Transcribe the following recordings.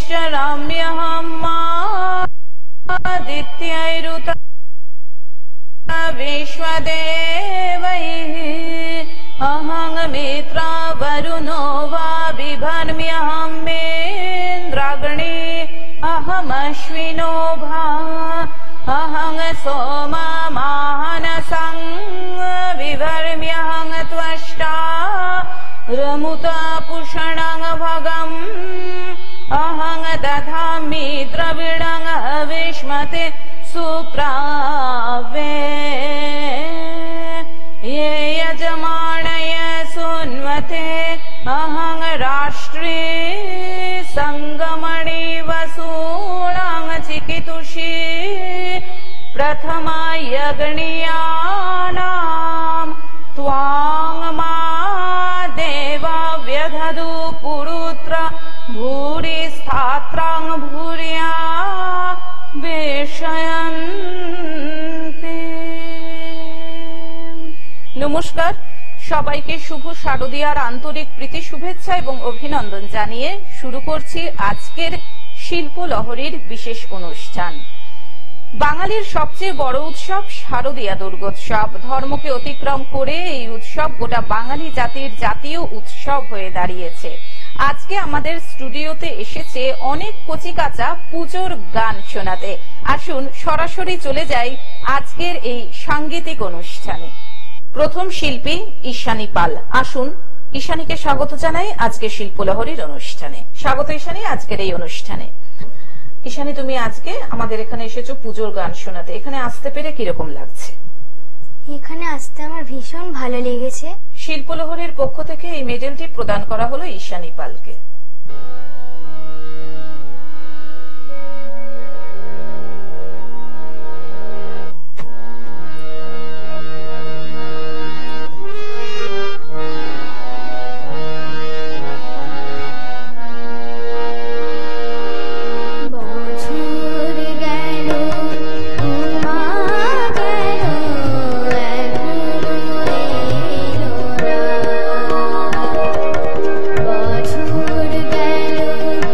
निश्चराम्यहम् आदित्यैरुत विश्वदेवैः अहं मित्रा वरुणो वा बिभर्म्यहम् मेन्द्राग्नि अहमश्विनो भा अहं सोमा मानसं विभर्म्यहं त्वष्टा रमुता पुषणं भगम् अहं दधामि द्रविणं विष्मते सुप्रावे ये यजमानय सुन्वते अहं राष्ट्रे संगमणि वसूणां चिकितुषी प्रथमा यज्ञियानां त्वां मा देवा व्यधदु पुरुत्र भूरि स्थात्रां भूर्या बेशयन्ति। नमस्कार সবাইকে শুভ শারদীয়ার আন্তরিক প্রীতি শুভেচ্ছা এবং অভিনন্দন জানিয়ে শুরু করছি আজকের শিল্প লহরীর বিশেষ অনুষ্ঠান। বাঙালির সবচেয়ে বড় উৎসব শারদীয়া দুর্গোৎসব। ধর্মকে অতিক্রম করে এই উৎসব গোটা বাঙালি জাতির জাতীয় উৎসব হয়ে দাঁড়িয়েছে। আজকে আমাদের স্টুডিওতে এসেছে অনেক কচিকাঁচা পুজোর গান শোনাতে। আসুন সরাসরি চলে যাই আজকের এই সাংগীতিক অনুষ্ঠানে। প্রথম শিল্পী ঈশানী পাল। আসুন ঈশানীকে স্বাগত জানাই আজকে শিল্পলহরীর অনুষ্ঠানে। স্বাগত ঈশানী আজকের এই অনুষ্ঠানে। ঈশানী, তুমি আজকে আমাদের এখানে এসেছো পুজোর গান শোনাতে। এখানে আসতে পেরে কিরকম লাগছে? এখানে আসতে আমার ভীষণ ভালো লেগেছে। শিল্পলহরীর পক্ষ থেকে এই মেডেলটি প্রদান করা হলো ঈশানী পালকে। বছর গেল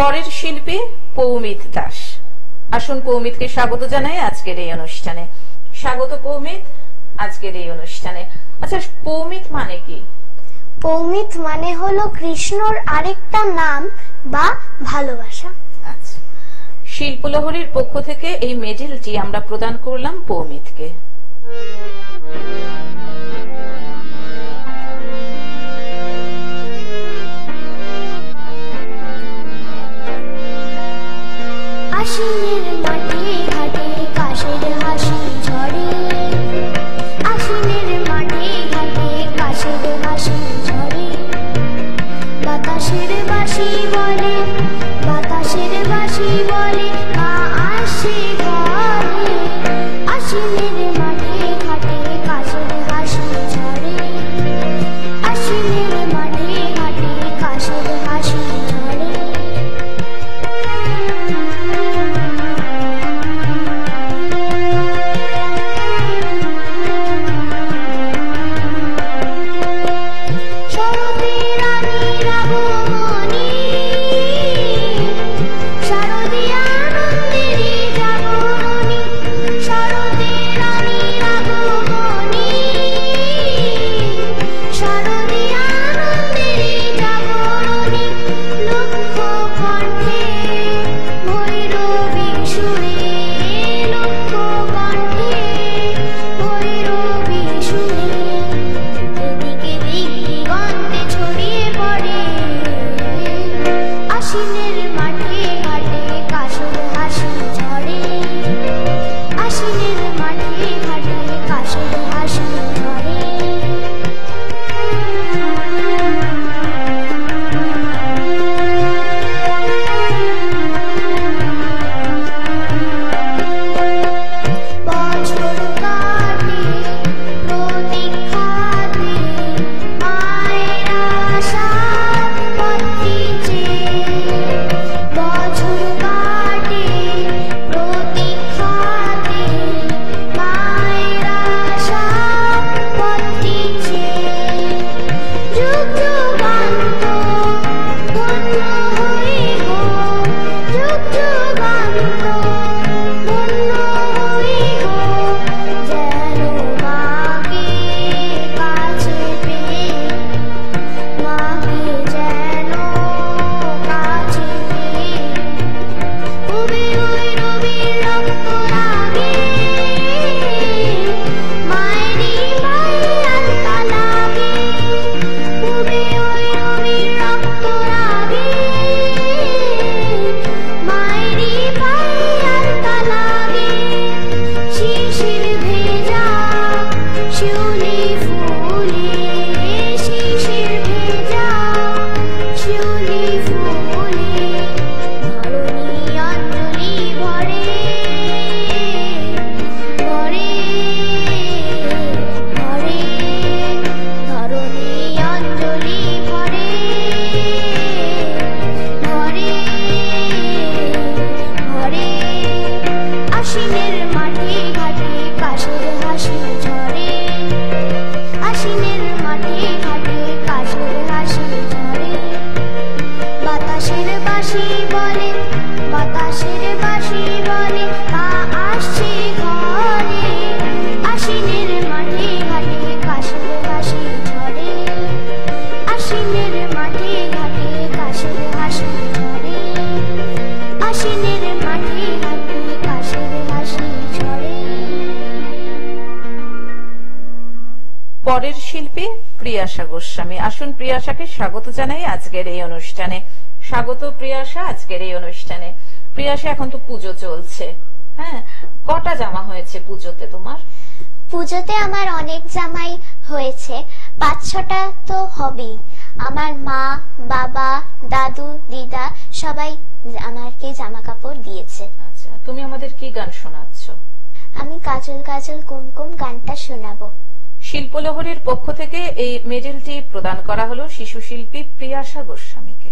পরের শিল্পী পৌমিত দাস। আসুন পৌমিতকে স্বাগত জানাই আজকের এই অনুষ্ঠানে। স্বাগত পৌমিত আজকের এই অনুষ্ঠানে। আচ্ছা, পৌমিত মানে কি? পৌমিত মানে হলো কৃষ্ণর আরেকটা নাম বা ভালোবাসা। আচ্ছা, শিল্পলহরীর পক্ষ থেকে এই মেডেলটি আমরা প্রদান করলাম পৌমিতকে। আশ্বিনের মাঠে ঘাটে কাশের হাসি ঝরে, আশ্বিনের মাঠে ঘাটে কাশের হাসি ঝরে, বাতাসের বাঁশি বলে, বাতাসের বাঁশি বলে মা আসে ঘরে, আশ্বিনের মাঠে ঘাটে কাশের হাসি ঝরে, আশ্বিনের মাঠে ঘাটে কাশের হাসি ঝরে। পরের শিল্পী প্রিয়াশা গোস্বামী। আসুন প্রিয়াশাকে স্বাগত জানাই আজকের এই অনুষ্ঠানে। স্বাগত প্রিয়াশা আজকের এই অনুষ্ঠানে। প্রিয়াশা, এখন তো পুজো চলছে, হ্যাঁ, কটা জামা হয়েছে পুজোতে তোমার? পুজোতে আমার অনেক জামাই হয়েছে, 5-6টা তো হবেই। আমার মা, বাবা, দাদু, দিদা সবাই আমাকে জামা কাপড় দিয়েছে। আচ্ছা, তুমি আমাদের কি গান শোনাচ্ছ? আমি কাজল কাজল কুমকুম গানটা শোনাবো। শিল্পলহরীর পক্ষ থেকে এই মেডেলটি প্রদান করা হলো শিশু শিল্পী প্রিয়াশা গোস্বামীকে।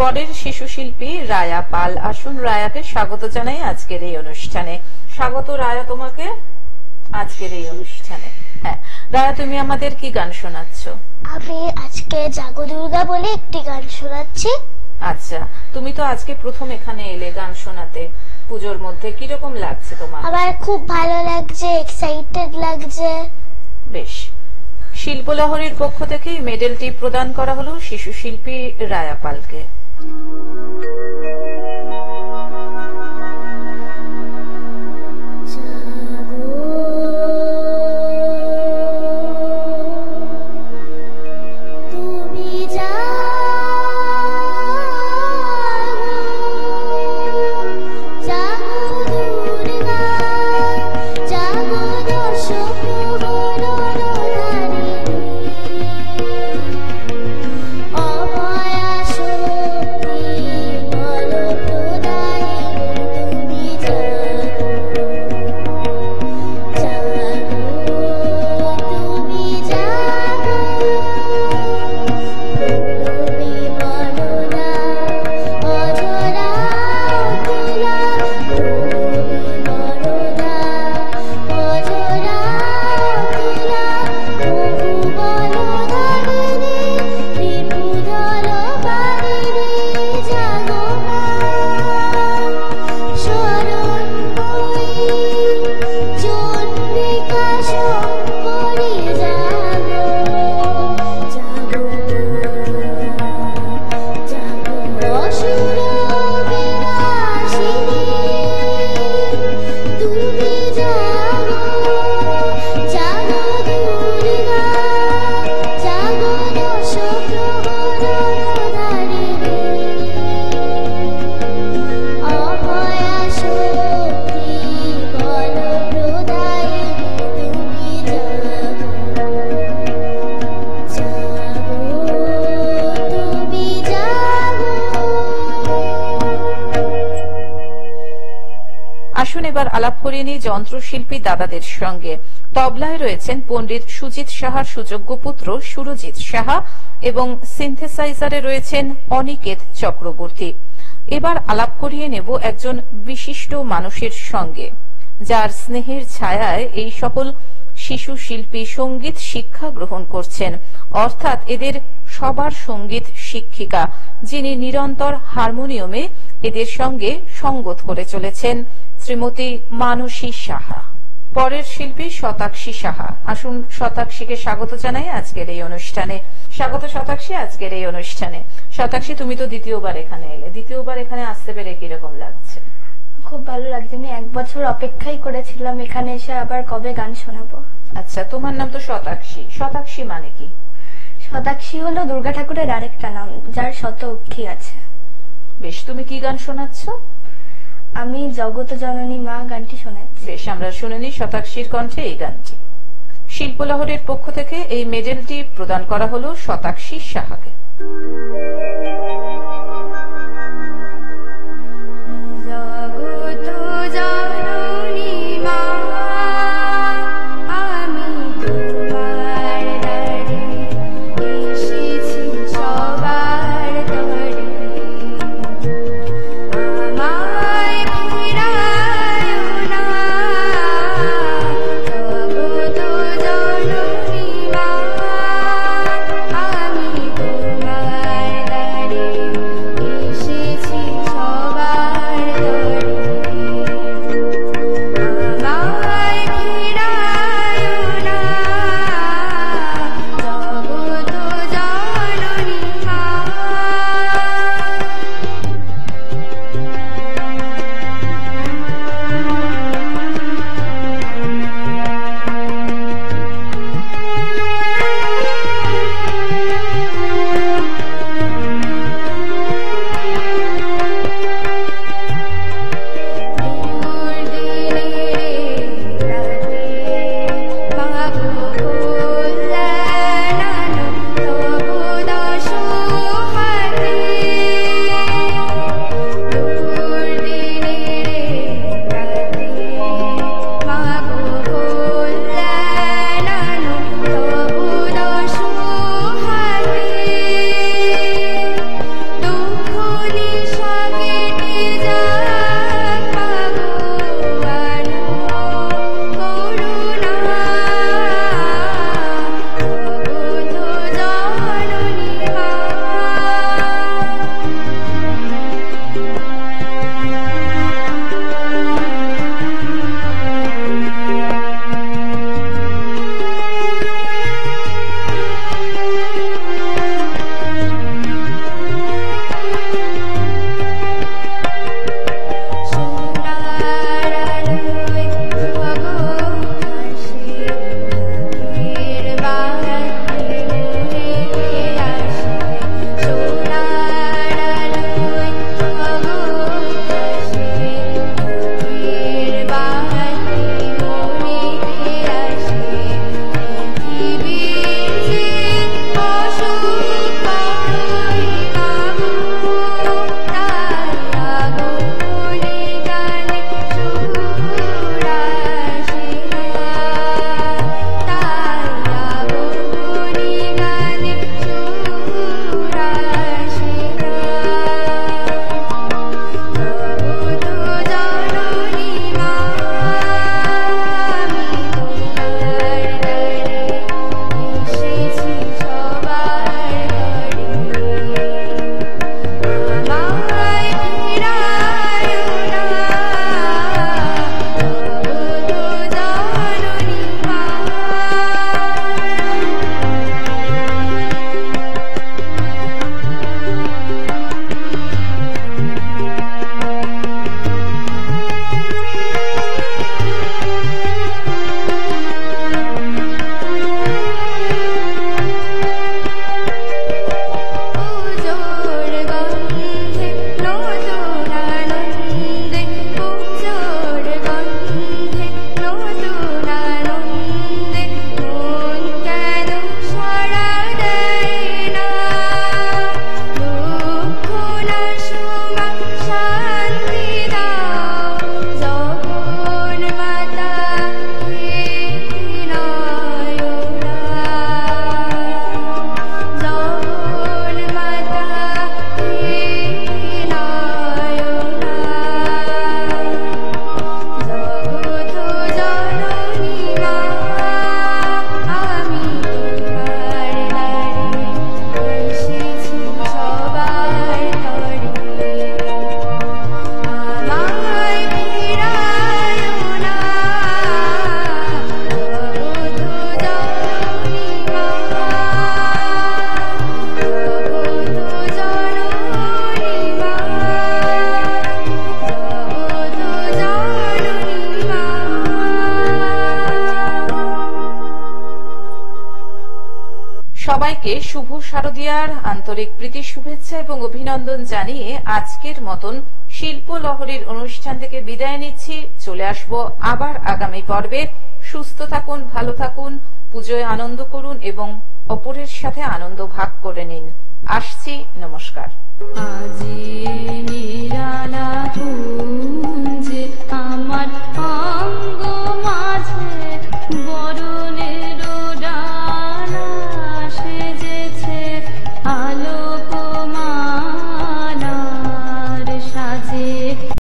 পরের শিশু শিল্পী রায়া পাল। আসুন, রায়াকে স্বাগত জানাই আজকের এই অনুষ্ঠানে। স্বাগত রায়া তোমাকে আজকের এই অনুষ্ঠানে। হ্যাঁ রায়া, তুমি আমাদের কি গান শোনাচ্ছ? আমি আজকে জাগো দুর্গা বলে একটি গান শোনাচ্ছি। আচ্ছা, তুমি তো আজকে প্রথম এখানে এলে গান শোনাতে, পুজোর মধ্যে কিরকম লাগছে তোমার? আমার খুব ভালো লাগছে, এক্সাইটেড লাগছে। বেশ, শিল্পলহরীর পক্ষ থেকে মেডেলটি প্রদান করা হলো শিশু শিল্পী রায়া পালকে। আসুন এবার আলাপ করিয়ে নিই যন্ত্রশিল্পী দাদাদের সঙ্গে। তবলায় রয়েছেন পণ্ডিত সুজিত সাহার সুযোগ্য পুত্র সুরজিৎ সাহা এবং সিনথেসাইজারে রয়েছেন অনিকেত চক্রবর্তী। এবার আলাপ করিয়ে নেব একজন বিশিষ্ট মানুষের সঙ্গে, যার স্নেহের ছায়ায় এই সকল শিশু শিল্পী সঙ্গীত শিক্ষা গ্রহণ করছেন, অর্থাৎ এদের সবার সঙ্গীত শিক্ষিকা, যিনি নিরন্তর হারমোনিয়ামে এদের সঙ্গে সঙ্গত করে চলেছেন, শ্রীমতী মানসী সাহা। পরের শিল্পী শতাক্ষী সাহা। আসুন শতাক্ষীকে স্বাগত জানাই আজকের এই অনুষ্ঠানে। স্বাগত শতাক্ষী আজকের এই অনুষ্ঠানে। শতাক্ষী, তুমি তো দ্বিতীয়বার এখানে এলে, দ্বিতীয়বার এখানে আসতে পেরে কিরকম লাগছে? খুব ভালো লাগছে, আমি 1 বছর অপেক্ষাই করেছিলাম এখানে এসে আবার কবে গান শোনাবো। আচ্ছা, তোমার নাম তো শতাক্ষী, শতাক্ষী মানে কি? শতাক্ষী হলো দুর্গা ঠাকুরের আরেকটা নাম, যার শত অক্ষী আছে। বেশ, তুমি কি গান শোনাচ্ছ? আমি জগত জননী মা গানটি শোনাচ্ছি। বেশ, আমরা শুনে নিই শতাক্ষীর কণ্ঠে এই গানটি। শিল্পলহরের পক্ষ থেকে এই মেডেলটি প্রদান করা হলো শতাক্ষী সাহাকে। আমি তোমার সবাইকে শুভ শারদীয়ার আন্তরিক প্রীতি শুভেচ্ছা এবং অভিনন্দন জানিয়ে আজকের মতন শিল্প লহরীর অনুষ্ঠান থেকে বিদায় নিচ্ছি। চলে আসব আবার আগামী পর্বে। সুস্থ থাকুন, ভালো থাকুন, পুজোয় আনন্দ করুন এবং অপরের সাথে আনন্দ ভাগ করে নিন। আসছি, নমস্কার। আজি নিরালা কুঞ্জে